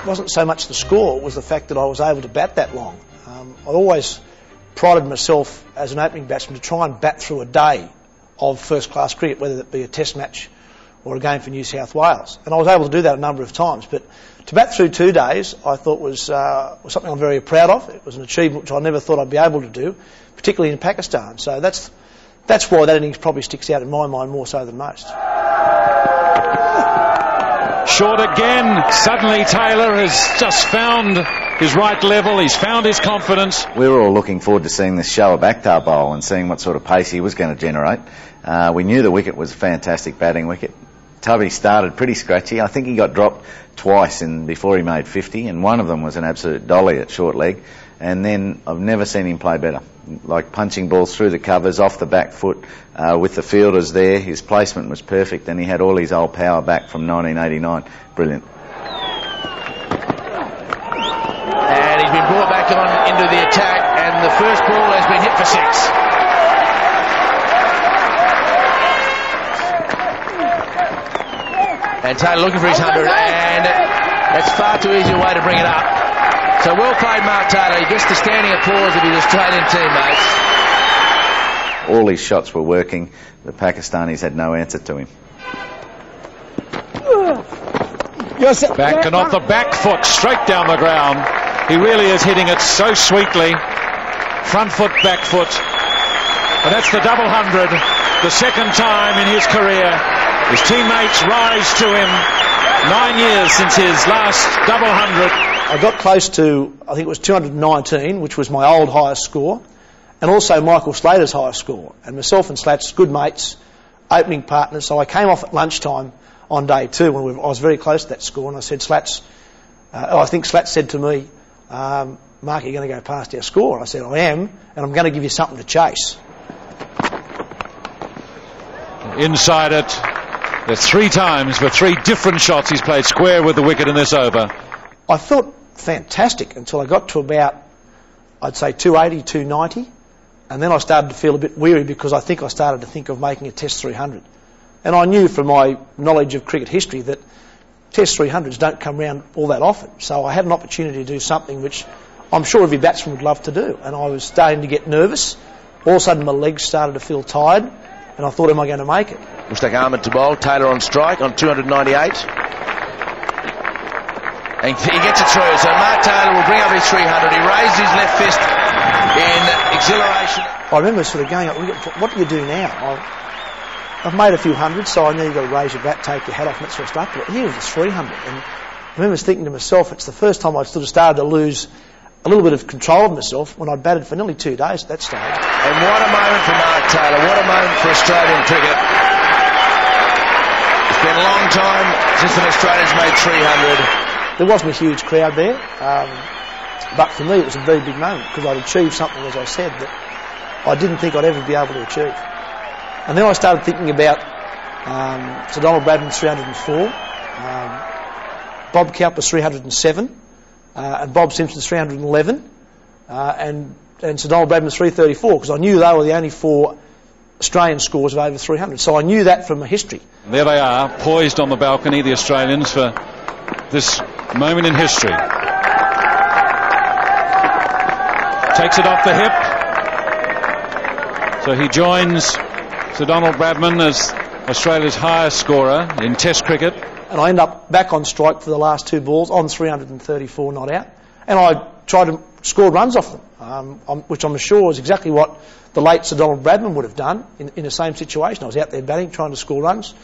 It wasn't so much the score, it was the fact that I was able to bat that long. I always prided myself as an opening batsman to try and bat through a day of first-class cricket, whether it be a test match or a game for New South Wales. And I was able to do that a number of times. But to bat through 2 days, I thought was something I'm very proud of. It was an achievement which I never thought I'd be able to do, particularly in Pakistan. So that's why that innings probably sticks out in my mind more so than most. Short again. Suddenly Taylor has just found his right level. He's found his confidence. We were all looking forward to seeing this Shoaib Akhtar bowl and seeing what sort of pace he was going to generate. We knew the wicket was a fantastic batting wicket. Tubby started pretty scratchy. I think he got dropped twice before he made 50, and one of them was an absolute dolly at short leg. And then I've never seen him play better. Like punching balls through the covers, off the back foot, with the fielders there. His placement was perfect, and he had all his old power back from 1989. Brilliant. And he's been brought back on into the attack, and the first ball has been hit for 6. And Taylor looking for his 100, and that's far too easy a way to bring it up. So well played, Mark Taylor. He gets the standing applause of his Australian teammates. All his shots were working. The Pakistanis had no answer to him. Back and off the back foot, straight down the ground. He really is hitting it so sweetly. Front foot, back foot. And that's the double 100, the second time in his career. His teammates rise to him. 9 years since his last double 100. I got close to, I think it was 219, which was my old highest score, and also Michael Slater's highest score. And myself and Slats, good mates, opening partners. So I came off at lunchtime on day 2 when I was very close to that score, and I said, Slats, I think Slats said to me, Mark, are you going to go past our score? I said, I am, and I'm going to give you something to chase. Inside it. There's 3 times for 3 different shots he's played square with the wicket in this over. I felt fantastic until I got to about, I'd say 280, 290, and then I started to feel a bit weary because I think I started to think of making a Test 300. And I knew from my knowledge of cricket history that Test 300s don't come round all that often. So I had an opportunity to do something which I'm sure every batsman would love to do. And I was starting to get nervous. All of a sudden my legs started to feel tired, and I thought, am I going to make it? Mushtaq Ahmed to bowl. Taylor on strike on 298. And he gets it through. So Mark Taylor will bring up his 300. He raised his left fist in exhilaration. I remember sort of going, what do you do now? I've made a few hundreds, so I know you've got to raise your bat, take your hat off, and that sort of stuff. But here was 300. And I remember thinking to myself, it's the first time I'd sort of started to lose a little bit of control of myself when I'd batted for nearly 2 days at that stage. And what a moment for Mark Taylor. What a moment for Australian cricket. It's been a long time since an Australian's made 300. There wasn't a huge crowd there, but for me it was a very big moment because I'd achieved something, as I said, that I didn't think I'd ever be able to achieve. And then I started thinking about Sir Donald Bradman's 304, Bob Cowper's 307, and Bob Simpson's 311, and Sir Donald Bradman's 334, because I knew they were the only 4 Australian scores of over 300. So I knew that from my history. There they are, poised on the balcony, the Australians, for this moment in history. Takes it off the hip. So he joins Sir Donald Bradman as Australia's highest scorer in Test cricket. And I end up back on strike for the last 2 balls on 334 not out. And I tried to score runs off them, which I'm sure is exactly what the late Sir Donald Bradman would have done in the same situation. I was out there batting, trying to score runs.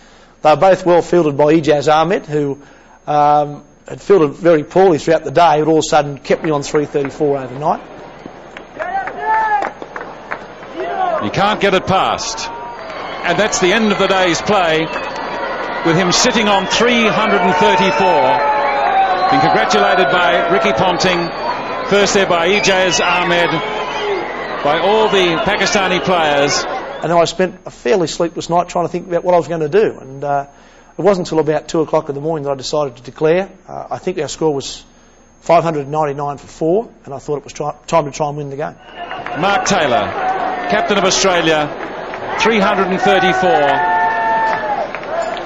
They were both well fielded by Ijaz Ahmed, who had fielded very poorly throughout the day, but all of a sudden kept me on 334 overnight. He can't get it past. And that's the end of the day's play, with him sitting on 334. Being congratulated by Ricky Ponting, first there by Ijaz Ahmed, by all the Pakistani players. And then I spent a fairly sleepless night trying to think about what I was going to do. And it wasn't until about 2 o'clock in the morning that I decided to declare. I think our score was 599 for 4, and I thought it was time to try and win the game. Mark Taylor, captain of Australia, 334.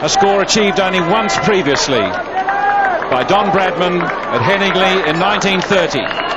a score achieved only once previously by Don Bradman at Heningley in 1930.